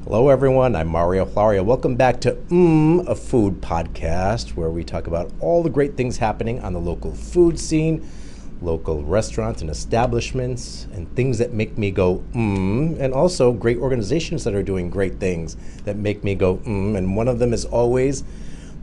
Hello, everyone. I'm Mario Florio. Welcome back to a Food podcast, where we talk about all the great things happening on the local food scene, local restaurants and establishments, and things that make me go and also great organizations that are doing great things that make me go and one of them is always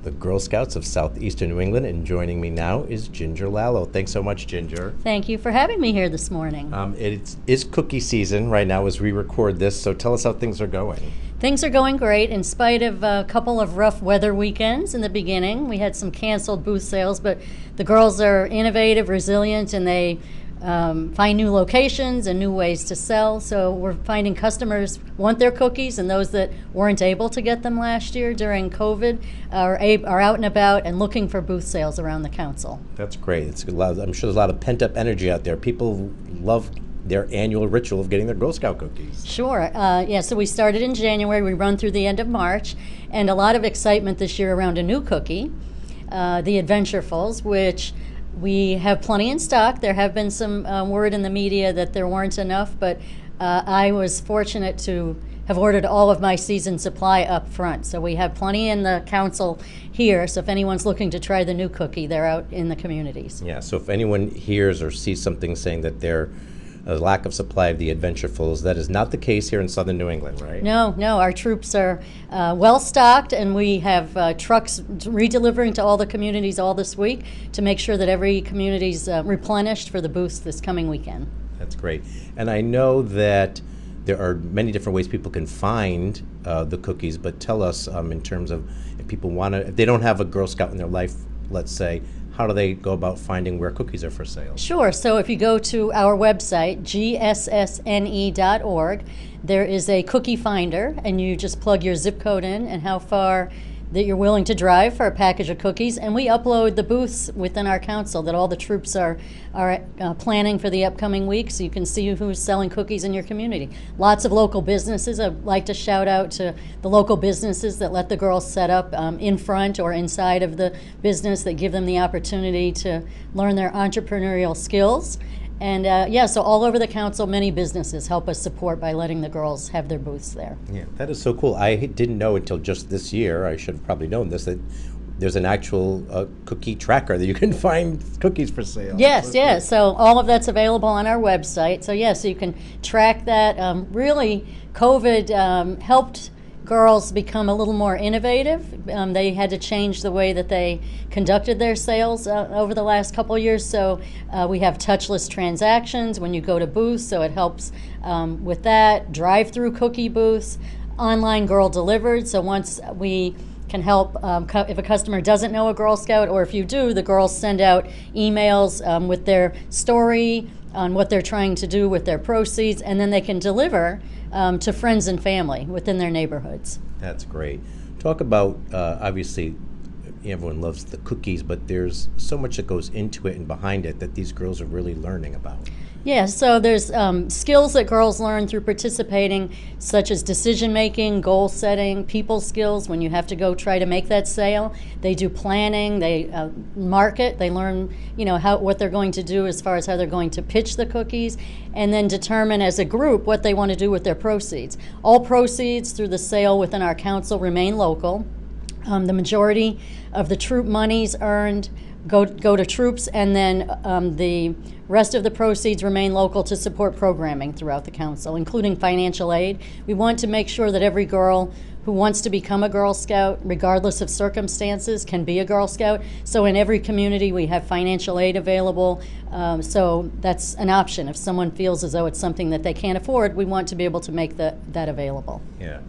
the Girl Scouts of Southeastern New England, and joining me now is Ginger Lallo. Thanks so much, Ginger. Thank you for having me here this morning. It is cookie season right now as we record this, so tell us how things are going. Things are going great in spite of a couple of rough weather weekends in the beginning. We had some canceled booth sales, but the girls are innovative, resilient, and they find new locations and new ways to sell. So we're finding customers want their cookies, and those that weren't able to get them last year during COVID are out and about and looking for booth sales around the council. That's great. I'm sure there's a lot of pent-up energy out there. People love their annual ritual of getting their Girl Scout cookies. Sure. So we started in January. We run through the end of March, and a lot of excitement this year around a new cookie, the Adventurefuls, which we have plenty in stock. There have been some word in the media that there weren't enough, but I was fortunate to have ordered all of my season supply up front. So we have plenty in the council here. So if anyone's looking to try the new cookie, they're out in the communities. Yeah, so if anyone hears or sees something saying that there's a lack of supply of the Adventurefuls, that is not the case here in southern New England, right? No, our troops are well stocked, and we have trucks redelivering to all the communities all this week to make sure that every community's replenished for the booths this coming weekend. That's great. And I know that there are many different ways people can find the cookies, but tell us in terms of if they don't have a Girl Scout in their life, let's say, how do they go about finding where cookies are for sale? Sure. So if you go to our website, gssne.org, there is a cookie finder, and you just plug your zip code in and how far that you're willing to drive for a package of cookies. And we upload the booths within our council that all the troops are planning for the upcoming week, so you can see who's selling cookies in your community. Lots of local businesses. I'd like to shout out to the local businesses that let the girls set up in front or inside of the business, that give them the opportunity to learn their entrepreneurial skills. And so all over the council, many businesses help us support by letting the girls have their booths there. Yeah, that is so cool. I didn't know until just this year, I should have probably known this, that there's an actual cookie tracker that you can find cookies for sale. Yes. So all of that's available on our website. So so you can track that. Really, COVID helped girls become a little more innovative. They had to change the way that they conducted their sales over the last couple of years. So we have touchless transactions when you go to booths, so it helps with that. Drive-through cookie booths, online girl delivered. So once we can help if a customer doesn't know a Girl Scout, or if you do, the girls send out emails with their story on what they're trying to do with their proceeds, and then they can deliver to friends and family within their neighborhoods. That's great. Talk about, obviously, everyone loves the cookies, but there's so much that goes into it and behind it that these girls are really learning about. Yeah, so there's skills that girls learn through participating, such as decision-making, goal-setting, people skills when you have to go try to make that sale. They do planning, they market, they learn what they're going to do as far as how they're going to pitch the cookies, and then determine as a group what they want to do with their proceeds. All proceeds through the sale within our council remain local. The majority of the troop monies earned go to troops, and then the rest of the proceeds remain local to support programming throughout the council, including financial aid. We want to make sure that every girl who wants to become a Girl Scout, regardless of circumstances, can be a Girl Scout. So in every community we have financial aid available. So that's an option. If someone feels as though it's something that they can't afford, we want to be able to make that available. Yeah.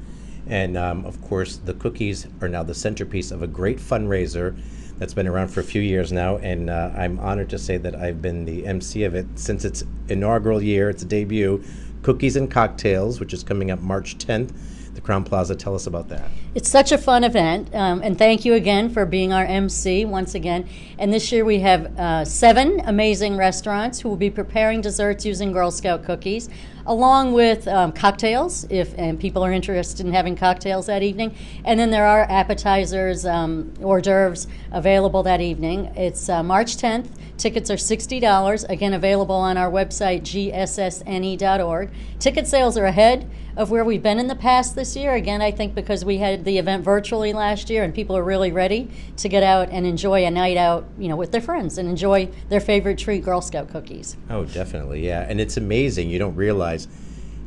And of course, the cookies are now the centerpiece of a great fundraiser that's been around for a few years now, and I'm honored to say that I've been the MC of it since its inaugural year, its debut, Cookies and Cocktails, which is coming up March 10th. The Crown Plaza. Tell us about that. It's such a fun event, and thank you again for being our MC once again. And this year we have 7 amazing restaurants who will be preparing desserts using Girl Scout cookies, along with cocktails, if people are interested in having cocktails that evening. And then there are appetizers, hors d'oeuvres available that evening. It's March 10th. Tickets are $60, again available on our website, gssne.org. Ticket sales are ahead of where we've been in the past this year. Again, I think because we had the event virtually last year and people are really ready to get out and enjoy a night out, with their friends and enjoy their favorite treat, Girl Scout cookies. Oh, definitely, yeah. And it's amazing. You don't realize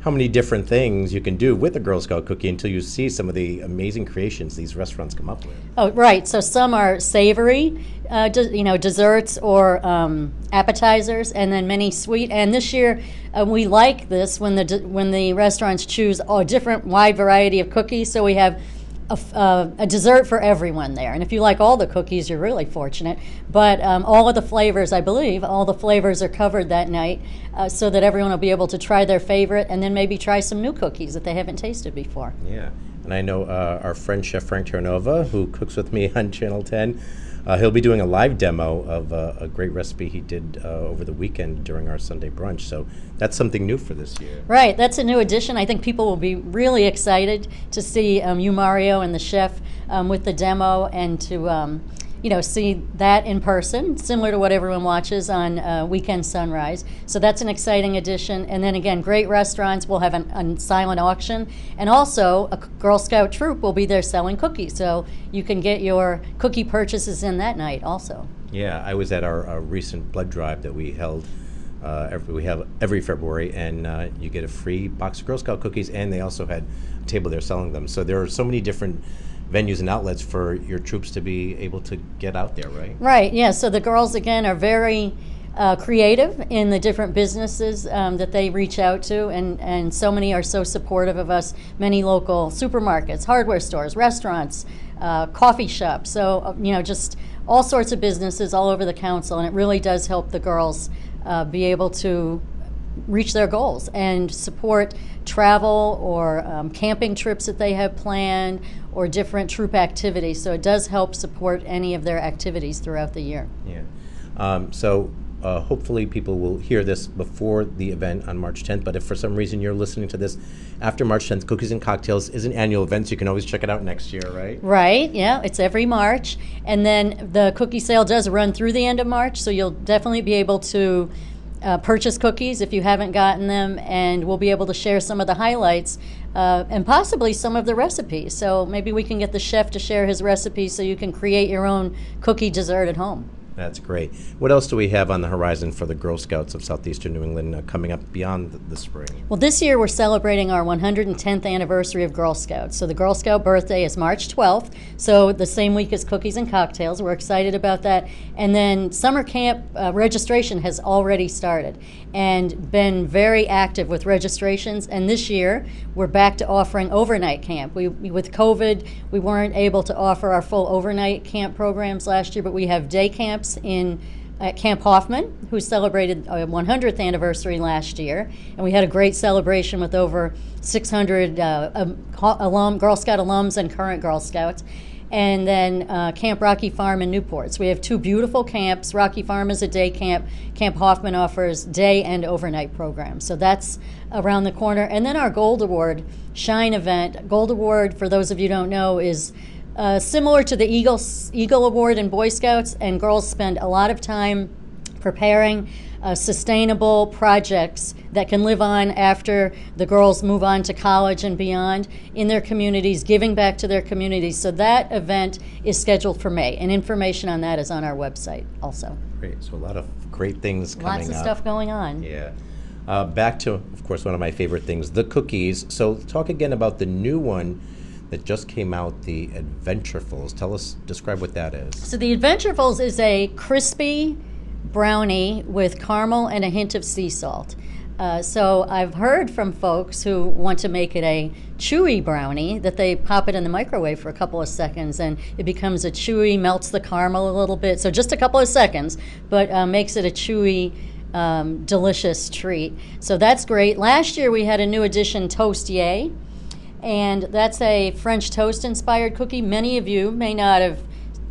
how many different things you can do with a Girl Scout cookie until you see some of the amazing creations these restaurants come up with. Oh, right. So some are savory, desserts or appetizers, and then many sweet. And this year, we like this when the restaurants choose a different wide variety of cookies. So we have a dessert for everyone there. And if you like all the cookies, you're really fortunate. But all of the flavors, I believe, all the flavors are covered that night so that everyone will be able to try their favorite and then maybe try some new cookies that they haven't tasted before. Yeah. And I know our friend Chef Frank Terranova, who cooks with me on Channel 10, he'll be doing a live demo of a great recipe he did over the weekend during our Sunday brunch. So that's something new for this year. Right, that's a new addition. I think people will be really excited to see you, Mario, and the chef with the demo and to see that in person, similar to what everyone watches on Weekend Sunrise. So that's an exciting addition. And then again, great restaurants will have a silent auction. And also, a Girl Scout troop will be there selling cookies. So you can get your cookie purchases in that night also. Yeah, I was at our recent blood drive that we held. We have every February, and you get a free box of Girl Scout cookies, and they also had a table there selling them. So there are so many different venues and outlets for your troops to be able to get out there, right? Right, yeah. So the girls, again, are very creative in the different businesses that they reach out to, and so many are so supportive of us. Many local supermarkets, hardware stores, restaurants, coffee shops. So, just all sorts of businesses all over the council, and it really does help the girls be able to reach their goals and support travel or camping trips that they have planned or different troop activities. So it does help support any of their activities throughout the year. Yeah. Hopefully people will hear this before the event on March 10th, but if for some reason you're listening to this after March 10th, Cookies and Cocktails is an annual event, so you can always check it out next year, right? Right, yeah, it's every March. And then the cookie sale does run through the end of March, so you'll definitely be able to purchase cookies if you haven't gotten them, and we'll be able to share some of the highlights and possibly some of the recipes. So maybe we can get the chef to share his recipes so you can create your own cookie dessert at home. That's great. What else do we have on the horizon for the Girl Scouts of Southeastern New England coming up beyond the spring? Well, this year we're celebrating our 110th anniversary of Girl Scouts. So the Girl Scout birthday is March 12th, so the same week as Cookies and Cocktails. We're excited about that. And then summer camp registration has already started and been very active with registrations. And this year we're back to offering overnight camp. With COVID, we weren't able to offer our full overnight camp programs last year, but we have day camps at Camp Hoffman, who celebrated our 100th anniversary last year. And we had a great celebration with over 600 Girl Scout alums and current Girl Scouts. And then Camp Rocky Farm in Newport. So we have two beautiful camps. Rocky Farm is a day camp. Camp Hoffman offers day and overnight programs. So that's around the corner. And then our Gold Award Shine event. Gold Award, for those of you who don't know, is similar to the Eagle Award in Boy Scouts, and girls spend a lot of time preparing sustainable projects that can live on after the girls move on to college and beyond in their communities, giving back to their communities. So that event is scheduled for May, and information on that is on our website also. Great. So a lot of great things coming up. Lots of stuff going on. Yeah. Back to, of course, one of my favorite things, the cookies. So talk again about the new one that just came out, the Adventurefuls. Describe what that is. So the Adventurefuls is a crispy brownie with caramel and a hint of sea salt. So I've heard from folks who want to make it a chewy brownie that they pop it in the microwave for a couple of seconds and it becomes a chewy, melts the caramel a little bit. So just a couple of seconds, but makes it a chewy, delicious treat. So that's great. Last year we had a new addition, Toastier. And that's a French toast-inspired cookie. Many of you may not have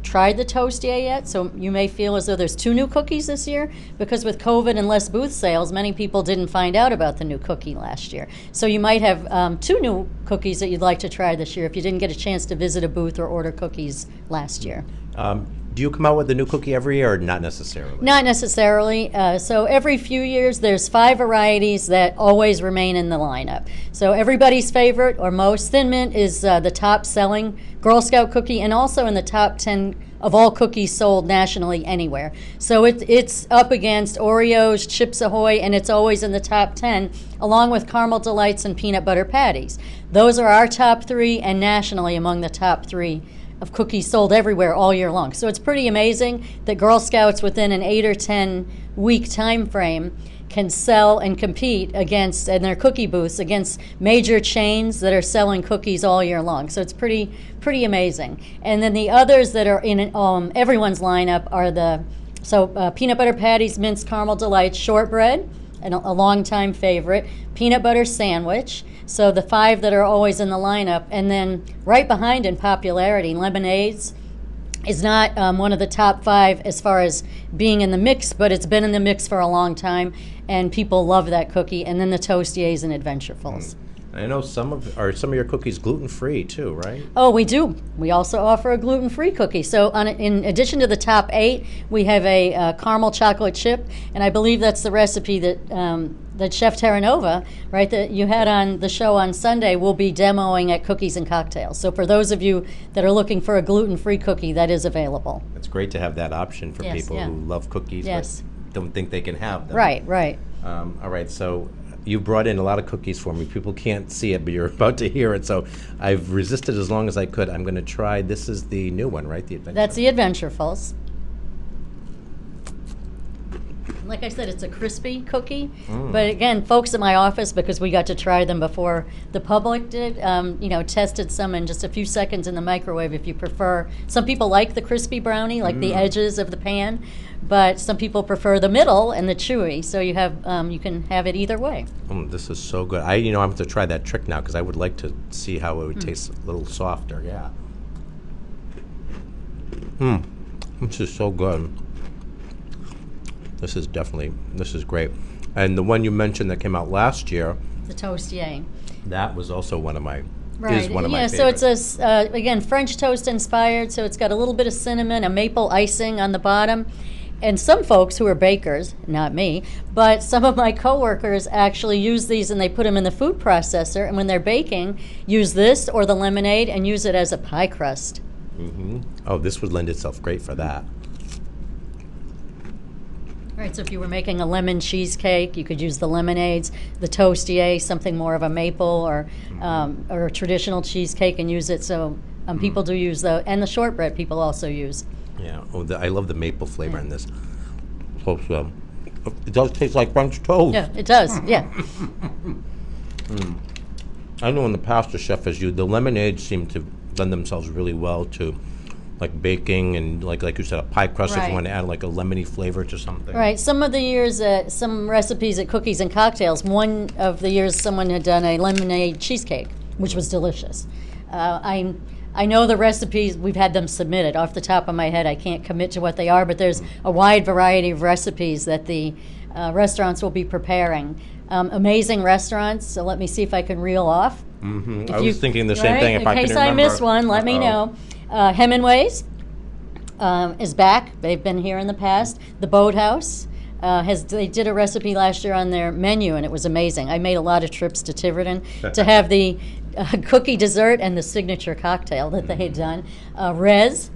tried the Toastier yet, so you may feel as though there's two new cookies this year, because with COVID and less booth sales, many people didn't find out about the new cookie last year. So you might have two new cookies that you'd like to try this year if you didn't get a chance to visit a booth or order cookies last year. Do you come out with a new cookie every year or not necessarily? Not necessarily. So every few years, there's 5 varieties that always remain in the lineup. So everybody's favorite, or most, Thin Mint is the top-selling Girl Scout cookie, and also in the top 10 of all cookies sold nationally anywhere. So it's up against Oreos, Chips Ahoy, and it's always in the top 10, along with Caramel Delights and Peanut Butter Patties. Those are our top 3, and nationally among the top 3 of cookies sold everywhere all year long. So it's pretty amazing that Girl Scouts within an 8 or 10 week time frame can sell and compete against, in their cookie booths, against major chains that are selling cookies all year long. So it's pretty amazing. And then the others that are in everyone's lineup are Peanut Butter Patties, Minced Caramel Delights, Shortbread, and a longtime favorite, Peanut Butter Sandwich. So the 5 that are always in the lineup. And then right behind in popularity, Lemonades is not one of the top 5 as far as being in the mix, but it's been in the mix for a long time, and people love that cookie. And then the Toastiers and Adventurefuls. I know some of your cookies gluten-free too, right? Oh, we do. We also offer a gluten-free cookie. So in addition to the top 8, we have a caramel chocolate chip, and I believe that's the recipe that Chef Terranova, right, that you had on the show on Sunday, will be demoing at Cookies and Cocktails. So for those of you that are looking for a gluten-free cookie, that is available. It's great to have that option for people who love cookies but don't think they can have them. Right. All right, so you brought in a lot of cookies for me. People can't see it, but you're about to hear it. So I've resisted as long as I could. I'm going to try. This is the new one, right? The Adventure. That's the Adventurefuls. Like I said, it's a crispy cookie. But again, folks in my office, because we got to try them before the public did, tested some in just a few seconds in the microwave if you prefer. Some people like the crispy brownie, like the edges of the pan, but some people prefer the middle and the chewy. So you can have it either way. This is so good. I'm going to try that trick now because I would like to see how it would taste a little softer. Yeah. This is so good. This is great. And the one you mentioned that came out last year, the Toastier, that was also one of my favorites. So it's again, French toast inspired, so it's got a little bit of cinnamon, a maple icing on the bottom. And some folks who are bakers, not me, but some of my coworkers actually use these and they put them in the food processor, and when they're baking, use this or the lemonade and use it as a pie crust. Oh, this would lend itself great for that. Right, so if you were making a lemon cheesecake, you could use the lemonades, the Toastier, something more of a maple or a traditional cheesecake, and use it. So people do use and the shortbread people also use. Yeah, I love the maple flavor in this. So, it does taste like French toast. Yeah, it does, yeah. I know in the past the chef has used, the lemonades seem to lend themselves really well to like baking and like you said, a pie crust if you want to add like a lemony flavor to something. Right. Some of the years, some recipes at Cookies and Cocktails, one of the years someone had done a lemonade cheesecake, which was delicious. I know the recipes, we've had them submitted. Off the top of my head, I can't commit to what they are, but there's a wide variety of recipes that the restaurants will be preparing. Amazing restaurants, so let me see if I can reel off. I was thinking the same thing. If I can remember. In case I miss one, let me know. Hemingway's is back. They've been here in the past. The Boathouse they did a recipe last year on their menu, and it was amazing. I made a lot of trips to Tiverton to have the cookie dessert and the signature cocktail that they had done. Rez,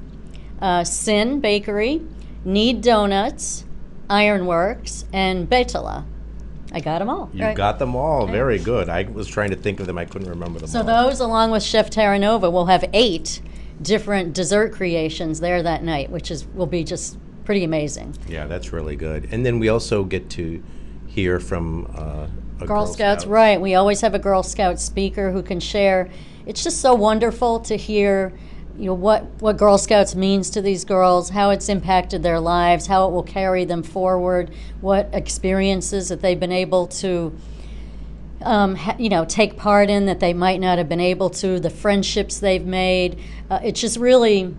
Sin Bakery, Need Donuts, Ironworks, and Betela. I got them all. You got them all. Okay. Very good. I was trying to think of them. I couldn't remember them all. So those, along with Chef Terranova, will have 8 different dessert creations there that night, which will be just pretty amazing. Yeah, that's really good. And then we also get to hear from a Girl Scouts. Right. We always have a Girl Scout speaker who can share. It's just so wonderful to hear what Girl Scouts means to these girls, how it's impacted their lives, how it will carry them forward, what experiences that they've been able to take part in that they might not have been able to, the friendships they've made. It's just really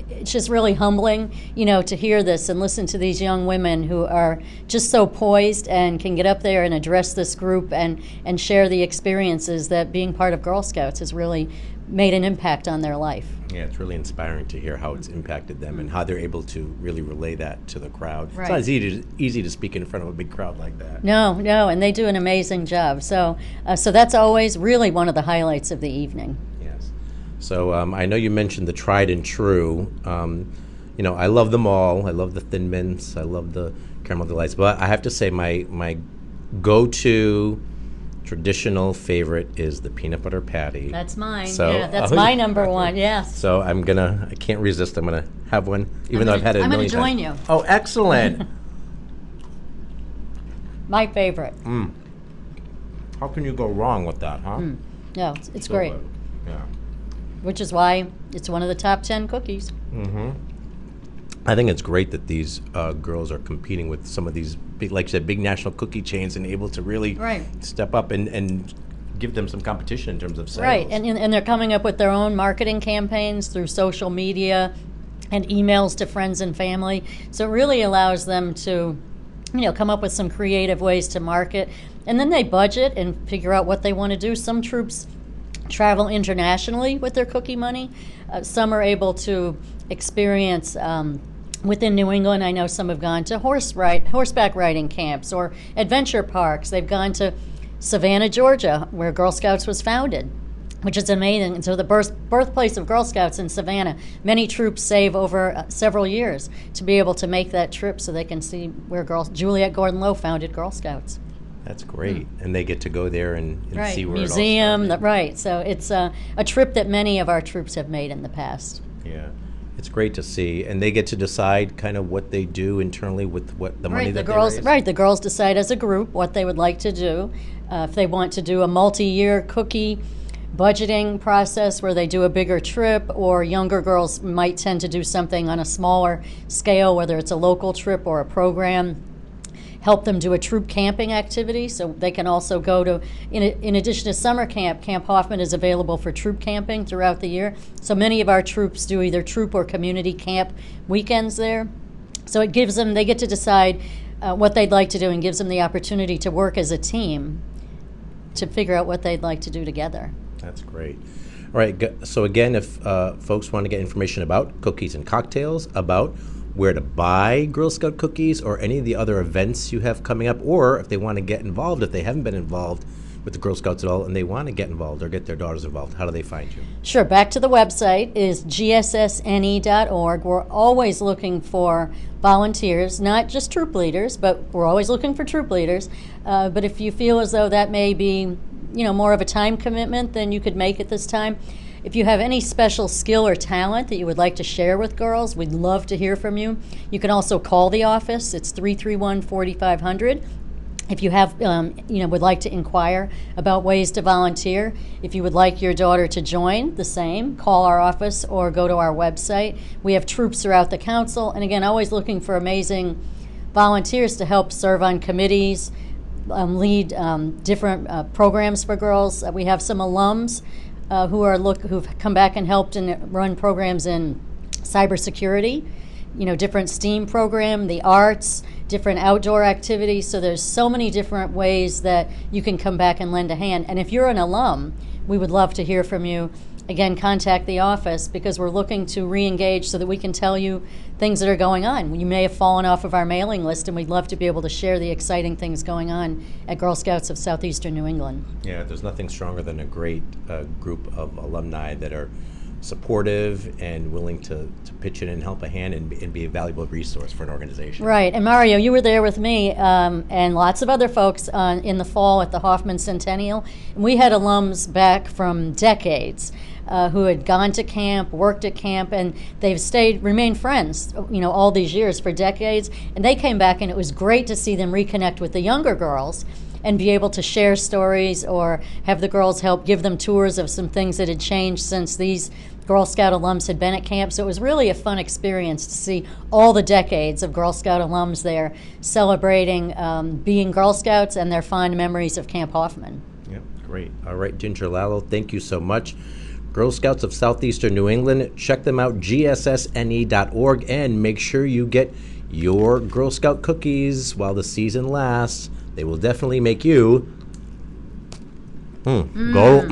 it's just really humbling, to hear this and listen to these young women who are just so poised and can get up there and address this group and share the experiences that being part of Girl Scouts has really made an impact on their life. Yeah, it's really inspiring to hear how it's impacted them and how they're able to really relay that to the crowd. Right. It's not easy to speak in front of a big crowd like that. No, and they do an amazing job. So that's always really one of the highlights of the evening. Yes. So I know you mentioned the tried and true. I love them all. I love the Thin Mints. I love the Caramel Delights. But I have to say my go-to traditional favorite is the peanut butter patty. That's mine. So, yeah, that's my number one. Yes. So I can't resist. I'm gonna have one, even though I've had it a million times. I'm gonna join you. Oh, excellent. My favorite. How can you go wrong with that, huh? No, it's great. Yeah. Which is why it's one of the top 10 cookies. Mm-hmm. I think it's great that these girls are competing with some of these big, like you said, big national cookie chains and able to really step up and give them some competition in terms of sales. Right, and they're coming up with their own marketing campaigns through social media and emails to friends and family. So it really allows them to, come up with some creative ways to market. And then they budget and figure out what they want to do. Some troops travel internationally with their cookie money. Some are able to experience within New England. I know some have gone to horseback riding camps or adventure parks. They've gone to Savannah, Georgia, where Girl Scouts was founded, which is amazing. And so the birthplace of Girl Scouts in Savannah, many troops save over several years to be able to make that trip so they can see where Juliette Gordon-Low founded Girl Scouts. That's great. And they get to go there and see where museum, it all started. Right. So it's a trip that many of our troops have made in the past. Yeah. It's great to see. And they get to decide kind of what they do internally with what the money that they raise. Right. The girls decide as a group what they would like to do. If they want to do a multi-year cookie budgeting process where they do a bigger trip, or younger girls might tend to do something on a smaller scale, whether it's a local trip or a program. Help them do a troop camping activity, so they can also go to, in addition to summer camp, Camp Hoffman is available for troop camping throughout the year. So many of our troops do either troop or community camp weekends there. So it gives them, they get to decide what they'd like to do and gives them the opportunity to work as a team to figure out what they'd like to do together. That's great. All right, so again, if folks want to get information about cookies and cocktails, about where to buy Girl Scout cookies or any of the other events you have coming up, or if they want to get involved, if they haven't been involved with the Girl Scouts at all and they want to get involved or get their daughters involved, how do they find you? Sure. Back to the website is gssne.org. We're always looking for volunteers, not just troop leaders, but we're always looking for troop leaders. But if you feel as though that may be, more of a time commitment than you could make at this time, if you have any special skill or talent that you would like to share with girls, we'd love to hear from you. You can also call the office. It's 331-4500. If you have, would like to inquire about ways to volunteer, if you would like your daughter to join, the same, call our office or go to our website. We have troops throughout the council, and again, always looking for amazing volunteers to help serve on committees, lead different programs for girls. We have some alums who've come back and helped and run programs in cybersecurity, different STEAM program, the arts, different outdoor activities. So there's so many different ways that you can come back and lend a hand. And if you're an alum, we would love to hear from you. Again, contact the office because we're looking to re-engage so that we can tell you things that are going on. You may have fallen off of our mailing list, and we'd love to be able to share the exciting things going on at Girl Scouts of Southeastern New England. Yeah, there's nothing stronger than a great group of alumni that are supportive and willing to pitch in and help a hand and be a valuable resource for an organization. Right. And Mario, you were there with me and lots of other folks in the fall at the Hoffman Centennial. And we had alums back from decades who had gone to camp, worked at camp, and they've remained friends, all these years for decades. And they came back, and it was great to see them reconnect with the younger girls and be able to share stories or have the girls help give them tours of some things that had changed since these Girl Scout alums had been at camp. So it was really a fun experience to see all the decades of Girl Scout alums there celebrating being Girl Scouts and their fond memories of Camp Hoffman. Yep, great. All right, Ginger Lallo, thank you so much. Girl Scouts of Southeastern New England. Check them out, gssne.org, and make sure you get your Girl Scout cookies while the season lasts. They will definitely make you go.